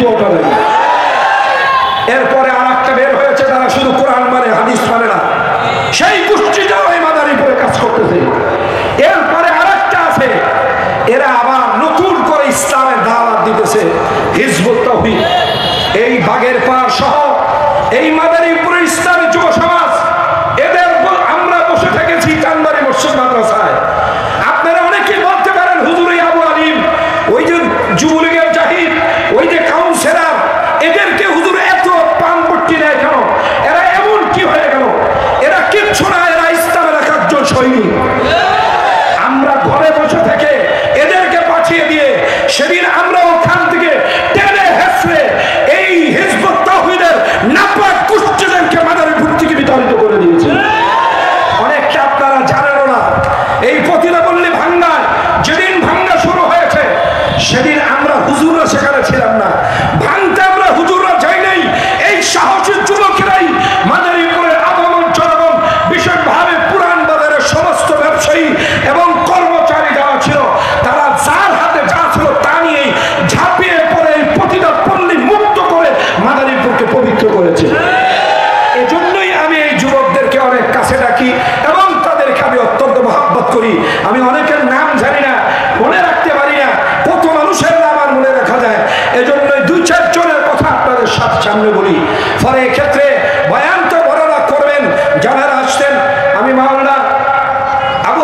জুতোটা দেয়। এরপরে আর একটা বের হয়েছে, তারা শুধু কোরআন মানে হাদিস মানে না, সেই গোষ্ঠীটাও এই মাদারীপুরে কাজ করতেছে। এরপরে আর একটা আছে, এরা আবার নতুন করে ইসলামের দাওয়াত দিতেছে, হিজবুত তাওহীদ। এই বাগের পাড় সহ এই মাদারীপুরের ইসলামী যুব সমাজ, এদের আমরা বসে থেকেছি চান্দারি মসজিদ মাদ্রাসায়। আপনারা অনেকেই বলতে পারেন হুজুর আবু আলিম, ওই যে যুবলীগের জাহিদ, ওই যে কাউন্সিলর, এদেরকে হুজুর এত পানপট্টি দেয় কেন? এরা এমন কি হয়ে গেল? এরা কিচ্ছু না, এরা ইসলামের একজন সৈনিক। আমরা ঘরে বসে থেকে এদেরকে পাঠিয়ে দিয়ে সেদিন আমরা ওখান থেকে টেনে হেসড়ে এই হিজবুত তাওহীদের নাপাক গোষ্ঠীদেরকে মাদারীপুর থেকে বিতাড়িত করে দিয়েছে। অনেকটা আপনারা জানেনও না, এই প্রতিলাপল্লী ভাঙ্গায় যেদিন ভাঙ্গা শুরু হয়েছে সেদিন আমরা হুজুররা সেখানে ছিলাম না, ভাঙতে আমরা হুজুররা যাই নাই। এই সাহসী যুবকেরাই মাদারীপুরের আবামন জনগণ, বিশেষভাবে পুরান বাজারের সমস্ত ব্যবসায়ী এবং কর্মচারী যারা ছিল, তারা যার হাতে যা ছিল তা নিয়েই ঝাঁপিয়ে পড়ে এই প্রতিটা পল্লী মুক্ত করে মাদারীপুরকে পবিত্র করেছে। এজন্যই আমি এই যুবকদেরকে অনেক কাছে ডাকি এবং তাদেরকে আমি অত্যন্ত মহব্বত করি। আমি অনেকের নাম জানি না, মনে রাখতে পারি না, কত মানুষের নাম আর মনে রাখা যায়। এজন্যই 2-4 জনের কথা আপনাদের সামনে বলি। ফলে এক্ষেত্রে বয়ান তো বড়রা করবেন যারা আসছেন। আমি মাওলানা আবু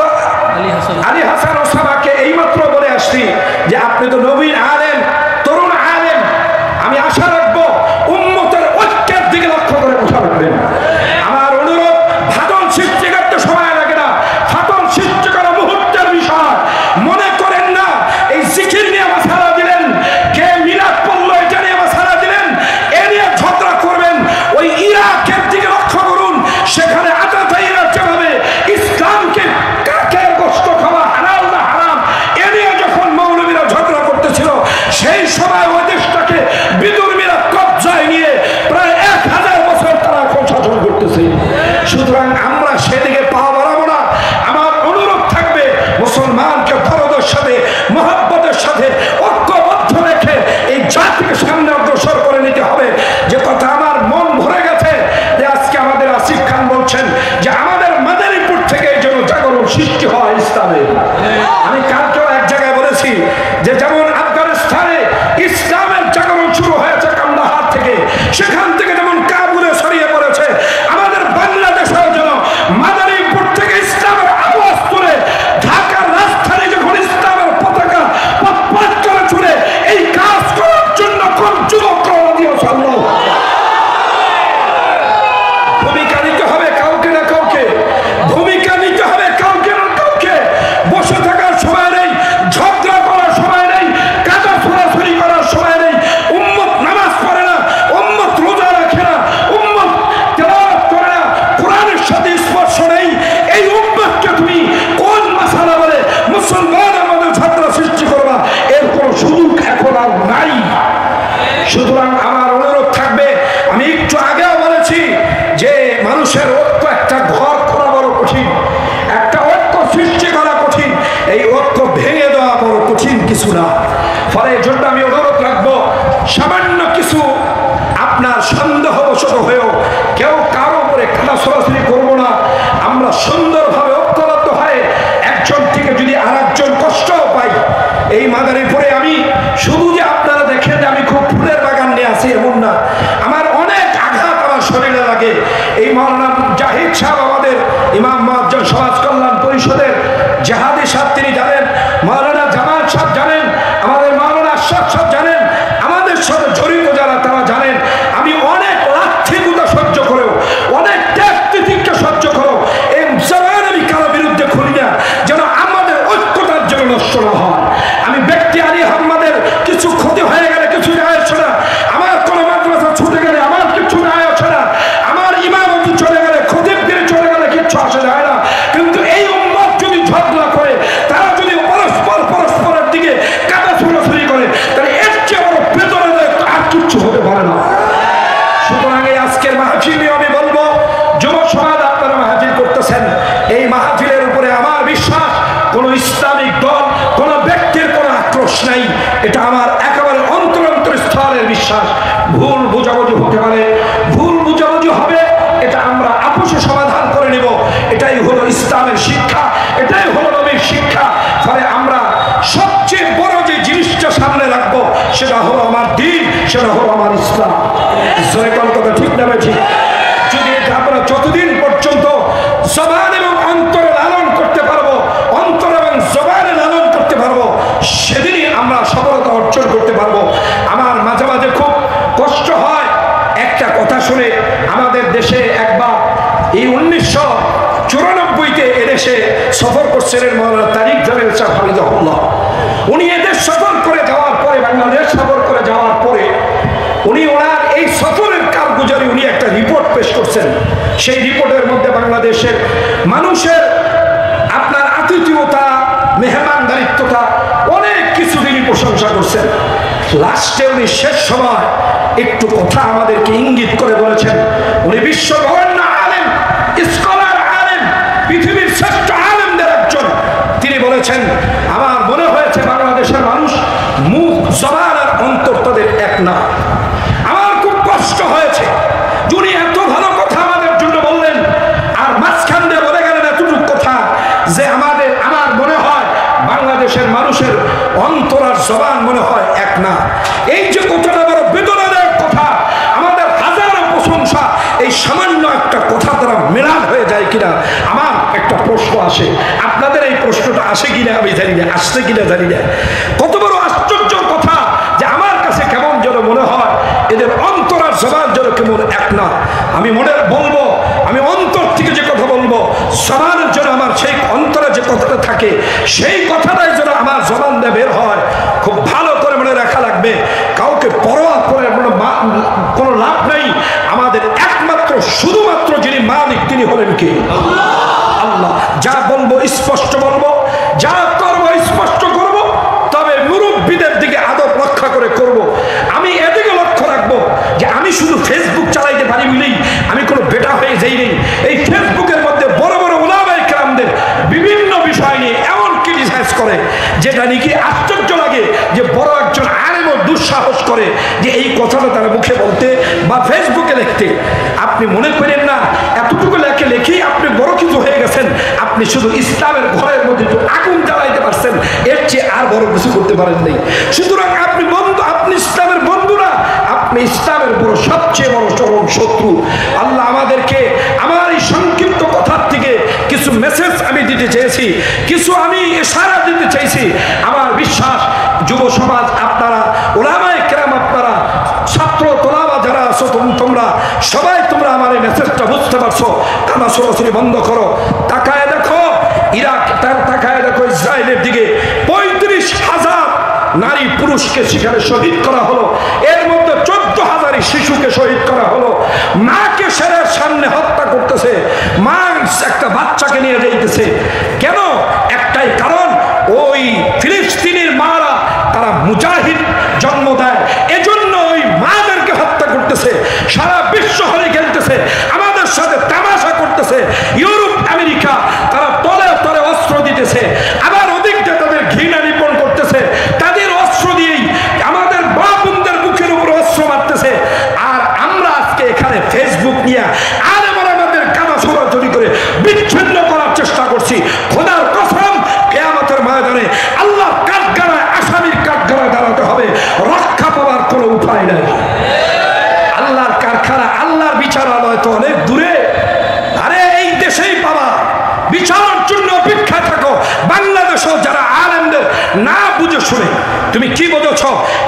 আলী হাসান ওসামাকে এইমাত্র বলে আসছি যে আপনি তো নবীন আলেম, তরুণ আলেম, আমি আশা রাখবো উম্মতের ঐক্যের দিকে লক্ষ্য করে কথা রাখবেন। আমার অনুরোধ, ফাটল সৃষ্টি করতে সময় লাগে না, ফাটল সৃষ্টি করা মুহূর্তের বিষয়। মনে করেন না এই জিকির নিয়ে মাসালা দিলেন, কে মিলাদ পড়লো এটা নিয়ে মাসালা দিলেন, এ নিয়ে ঝগড়া করবেন। ওই ইরাকের দিকে লক্ষ্য করুন, সেখানে আতাতাইরা যেভাবে ইসলামকে কাকের গোশত খাওয়া হালাল না হারাম এ নিয়ে যখন মৌলবীরা ঝগড়া করতেছিল, সেই সময় ওই দেশটাকে বিদুর্মীরা কবজায় নিয়ে প্রায় 1000 বছর তারা এখন শাসন করতেছে। সুতরাং আমরা সেদিকে পা বাড়াবো না। আমার অনুরোধ থাকবে মুসলমানকে ফরদের সাথে, মহব্বতের সাথে ঐক্যবদ্ধ রেখে এই জাতিকে সামনে অগ্রসর করে নিতে হবে। যে কথা আমার মন ভরে গেছে যে আজকে আমাদের আসিফ খান বলছেন যে আমাদের মাদারীপুর থেকে এই জন্য জাগরণ সৃষ্টি হয় ইসলামের। আমি কালকেও এক জায়গায় বলেছি যে যেমন আফগানিস্তানে ইসলামের জাগরণ শুরু হয়েছে কান্দাহার থেকে, সেখান থেকে যেমন কাবুলে ছড়িয়ে পড়েছে, আমাদের বাংলাদেশেও যেন মাদারীপুর থেকে ইসলামের আওয়াজ তুলে ঢাকার রাজধানী যখন ইসলামের পতাকা পথ করে চলে, এই কাজ করার জন্য কোন যুবক ভূমিকা নিতে হবে কাউকে না কাউকে, ভূমিকা নিতে হবে কাউকে না কাউকে। বসে থাকার সময় নেই, ঝগড়া করার সময় নেই, কাদা ছোড়াছুড়ি করার সময় নেই। উম্মত নামাজ পড়ে না, উম্মত রোজা রাখে না, উম্মত তেলাওয়াত করে না, কোরআনের সাথে স্পর্শ নেই। এই উম্মতকে তুমি কোন মাসালা বলে মুসলমান আমাদের ঝগড়া সৃষ্টি করবা, এর কোনো সুযোগ এখন আর নাই। সুতরাং আমার অনুরোধ থাকবে, আমি একটু আগেও বলেছি যে মানুষের ঐক্য, একটা ঘর করা বড় কঠিন, একটা ঐক্য সৃষ্টি করা কঠিন, এই ঐক্য ভেঙে দেওয়া বড় কঠিন কিছু না। ফলে এই জন্য আমি অনুরোধ রাখবো, সামান্য কিছু আপনার সন্দেহবশত হয়েও কেউ কারো উপরে কাদা ছোড়াছুড়ি করবো না। আমরা সুন্দরভাবে ঐক্যবদ্ধ হয়ে একজন থেকে যদি আর একজন কষ্টও পাই, এই মাদারীপুরে আমি শুধু যে আপনারা দেখেন যে আমি খুব ফুলের বাগান নিয়ে আসি এমন না, আমার অনেক আঘাত আমার শরীরে লাগে। এই মাওলানা জাহিদ সাহেব আমাদের ইমাম মুয়াজ্জিন সমাজ কল্যাণ পরিষদের জাহাদি সাহেব তিনি জানেন, মাওলানা জামাল সাহেব জানেন, আমাদের মাওলানা আশরাফ সাহেব জানেন, আমাদের সাথে জড়িত যারা তারা জানেন। আমি অনেক লাঠি গুঁতা সহ্য করেও, অনেক ত্যাগ তিতিক্ষা সহ্য করেও এই জবান আমি কারো বিরুদ্ধে খুলি না, যেন আমাদের ঐক্যতার জন্য নষ্ট না হয়। আমি ব্যক্তি আলী আহমদের কিছু ক্ষতি হয়ে গেলে কিছু যায় আসে না, আমার কোনো মাদ্রাসা ছুটে গেলে আমার কিছু যায় আসে না, আমার ইমামতি চলে গেলে, খতিবগিরি চলে গেলে কিচ্ছু আসে যায় না। কিন্তু এই উম্মত যদি ঝগড়া করে, তারা যদি পরস্পরের দিকে কাদা ছোড়াছুড়ি করে, তাহলে এর চেয়ে বড় বেদনাদায়ক আর কিচ্ছু হতে পারে না। সুতরাং এই আজকের মাহফিলে আমি বলবো, যুব সমাজ আপনারা মাহফিল করতেছেন, এই মাহফিলের উপরে আমার বিশ্বাস কোন ইসলামিক দল, কোন ব্যক্তির কোন আক্রোশ নাই। এটা আমার একেবারে অন্তরস্থলের বিশ্বাস ভুল বোঝাবুঝি হতে পারে, ভুল বোঝাবুঝি হবে, এটা আমরা আপোষে সমাধান করে নেব। এটাই হলো ইসলামের শিক্ষা, এটাই হলো নবীর শিক্ষা। ফলে আমরা সবচেয়ে বড় যে জিনিসটা সামনে রাখবো সেটা হলো আমার দ্বীন, সেটা হলো আমার ইসলাম। কথা ঠিক না ঠিক? যদি এটা আমরা যতদিন পর্যন্ত জবান এবং অন্তরে লালন করতে পারবো, অন্তর এবং জবানে লালন করতে পারবো, সেদিনই আমরা সফলতা অর্জন করতে পারবো। আমার মাঝে মাঝে খুব কষ্ট হয় একটা কথা শুনে। আমাদের দেশে একবার এই 1994-তে এদেশে সফর করছিলেন মাওলানা তারিক জামিল শাহ হাফিজাহুল্লাহ। উনি এদেশ সফর করে যাওয়ার পরে, বাংলাদেশ সফর করে যাওয়ার পরে উনি ওনার এই সফরের কারগুজারি উনি একটা রিপোর্ট পেশ করছেন। সেই রিপোর্টের মধ্যে বাংলাদেশের মানুষের আপনার আতিথেয়তা, মেহমানদারিত্বতা, অনেক কিছু তিনি প্রশংসা করছেন। লাস্টে উনি শেষ সময় একটু কথা আমাদেরকে ইঙ্গিত করে বলেছেন। উনি বিশ্ববরেণ্য আলেম, স্কলার আলেম, পৃথিবীর শ্রেষ্ঠ আলেমদের একজন। তিনি বলেছেন, আমার মনে হয়েছে বাংলাদেশের মানুষ মুখ, জবান আর অন্তর তাদের এক না। আমার খুব কষ্ট হয়েছে উনি এত ভালো কথা আমাদের জন্য বললেন, আর মাঝখান দিয়ে বলে গেলেন এতটুকু কথা যে আমার মনে হয় বাংলাদেশের মানুষের অন্তর আর জবান মনে হয় এক না। এই যে কথাটা বড় বেদনাদায়ক কথা, আমাদের হাজারো প্রশংসা এই সামান্য একটা কথা দ্বারা মেলান হয়ে যায় কিনা আমার একটা প্রশ্ন আসে। আপনাদের এই প্রশ্নটা আসে কিনা আমি জানি না, আসছে কিনা জানি না। কত বড় আশ্চর্য কথা যে আমার কাছে কেমন যেন মনে হয় এদের অন্তর আর জবান যেন কেমন এক না। আমি বলবো, আমি অন্তর থেকে যে কথা বলবো, জবানের জন্য আমার সেই অন্তরে যে কথাটা থাকে সেই কথাটাই যেন আমার জবান দিয়ে বের হয়। খুব ভালো করে মনে রাখা লাগবে, কাউকে পরোয়া করে কোনো লাভ নেই। আমাদের একমাত্র শুধুমাত্র যিনি মালিক তিনি হলেন কি? আল্লাহ। যা বলবো স্পষ্ট বলবো, যা করবো স্পষ্ট করব, তবে মুরব্বীদের দিকে আদব রক্ষা করে করব। আমি এদিকে লক্ষ্য রাখবো যে আমি শুধু ফেসবুক চালাইতে পারি বলেই আমি কোনো বেটা হয়ে যাই নেই। এই ফেসবুকের মধ্যে বড় বড় উলামায়ে কেরামদের বিভিন্ন বিষয় নিয়ে এমন ক্রিটিসাইজ করে যেটা নাকি আশ্চর্য লাগে যে বড় একজন আলেমও দুঃসাহস করে যে এই কথাটা তারা মুখে বলতে বা ফেসবুকে লিখতে। আপনি মনে করেন না এতটুকু লেখেই আপনি বড় কিছু হয়ে গেছেন। আপনি শুধু ইসলামের ঘরের মধ্যে আগুন জ্বালাইতে পারছেন, এর চেয়ে আর বড় কিছু করতে পারেন নাই। সুতরাং আপনি বন্ধু, আপনি ইসলামের বন্ধু না, আপনি ইসলামের বড় সবচেয়ে বড় চরম শত্রু। আল্লাহ আমাদেরকে আমার এই সংক্ষিপ্ত কথার থেকে কিছু মেসেজ আমি দিতে চেয়েছি, কিছু আমি ইশারা দিতে চাইছি। আমার বিশ্বাস যুব সমাজ, আপনারা উলামায়ে কেরাম, আপনারা ছাত্র তোলাবা যারা আছো, তোমরা সবাই তোমরা আমার এই মেসেজটা বুঝতে পারছো। কানা সরাসরি বন্ধ করো, তাকায় দেখো ইরাক, তাকায় দেখো ইসরায়েলের দিকে 35,000 নারী পুরুষকে সেখানে শহীদ করা হলো। এর মধ্যে 14,000 শিশুকে শহীদ করা হলো। মাকে সেরের সামনে হত্যা করতেছে, মা একটা বাচ্চাকে নিয়ে যাইতেছে। কেন? একটাই কারণ, ওই ফিলিস্তিনের মারা তারা মুজাহিদ জন্ম দেয়, এজন্য ওই মাদেরকে হত্যা করতেছে। সারা বিশ্ব হলে খেলতেছে, আমাদের সাথে তামাশা করতেছে। ইউরোপ, আমেরিকা তারা তলে তলে অস্ত্র দিতেছে, আবার ওদিকটা তাদের ঘৃণা নিপন করতেছে। তাদের অস্ত্র দিয়েই আমাদের বাপুনদের বুকের উপর অস্ত্র মারতেছে। আর আমরা আজকে এখানে ফেসবুক নিয়ে আমাদের কানা ছড়াছড়ি করে বিচ্ছিন্ন করার চেষ্টা করছি। খোদার কসম, কিয়ামতের ময়দানে আল্লাহর কাঠগড়ায়, আসামির কাঠগড়ায় দাঁড়াতে হবে। রক্ষা পাওয়ার কোনো উপায় নাই। আল্লাহর কারখানা, আল্লাহর বিচারালয় তো অনেক দূরে। আরে এই দেশেই পাবা, বিচারের জন্য অপেক্ষা থাকো। বাংলাদেশও যারা আলেমদের না বুঝে শুনে, তুমি কি বুঝেছ?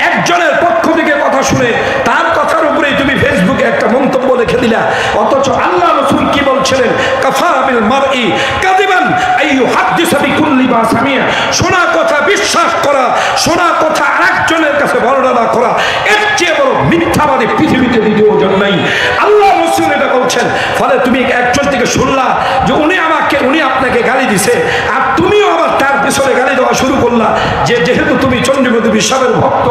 একজনের পক্ষ থেকে কথা শুনে তার কথার উপরেই তুমি ফেসবুকে একটা মন্তব্য লিখে দিলা। অথচ আল্লাহ রাসূল কি বলছিলেন? কাফা বিল মারই কাযিবান আইয়ু হাদিস বিকুল্লি মা সামিয়া। শোনা কথা বিশ্বাস করা, শোনা কথা আরেকজনের কাছে বর্ণনা করা, এর চেয়ে বড় মিথ্যাবাদী পৃথিবীতে দ্বিতীয় জন নাই। আল্লাহ রাসূল এটা বলছেন। ফলে তুমি একজন থেকে শুনলা যে উনি আপনাকে গালি দিছে, আর তুমিও আবার তার পিছনে গালি দেওয়া শুরু করলা যে যেহেতু তুমি চন্ডীপতি সাহেবের ভক্ত,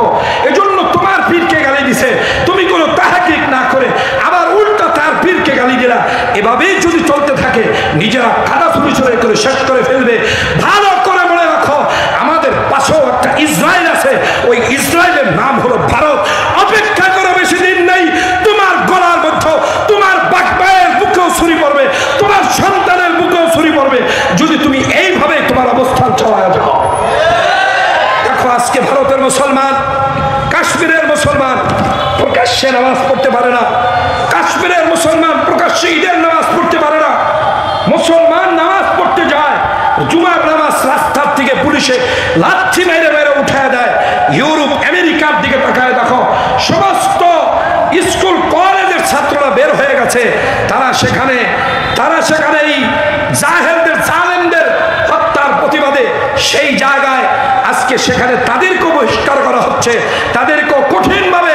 এজন্য তোমার পীরকে গালি দিছে। তুমি কোনো তাহকিক না করে আবার উল্টা তার পীরকে গালি দিলা। এভাবেই যদি চলতে থাকে নিজেরা কাদা ছুরি করে শেষ করে ফেলবে। ভালো করে মনে রাখো, আমাদের পাশেও একটা ইসরায়েল আছে, ওই ইসরায়েলের নাম হলো ভারত। অপেক্ষা প্রকাশ্যে নামাজ পড়তে পারে না। কাশ্মীরের মুসলমান প্রকাশ্যে ঈদের নামাজ পড়তে পারে না। মুসলমান নামাজ পড়তে যায়, জুমার নামাজ রাস্তার থেকে পুলিশে লাথি মেরে মেরে উঠায় দেয়। ইউরোপ আমেরিকার দিকে তাকায় দেখো, সমস্ত স্কুল কলেজের ছাত্ররা বের হয়ে গেছে। তারা সেখানে এই জাহেলদের জালেমদের হত্যার প্রতিবাদে সেই জায়গায় আজকে সেখানে তাদেরকেও বহিষ্কার করা হচ্ছে, তাদেরকেও কঠিনভাবে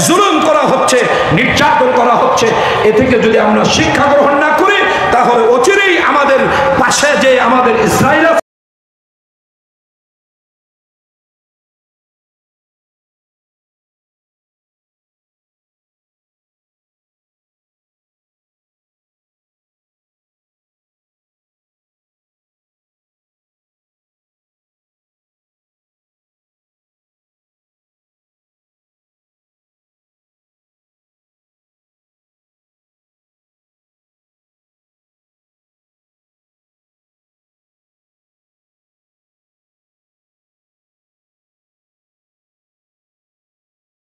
জুলুম করা হচ্ছে, নির্যাতন করা হচ্ছে। এ থেকে যদি আমরা শিক্ষা গ্রহণ না করি তাহলে অচিরেই আমাদের পাশে যে আমাদের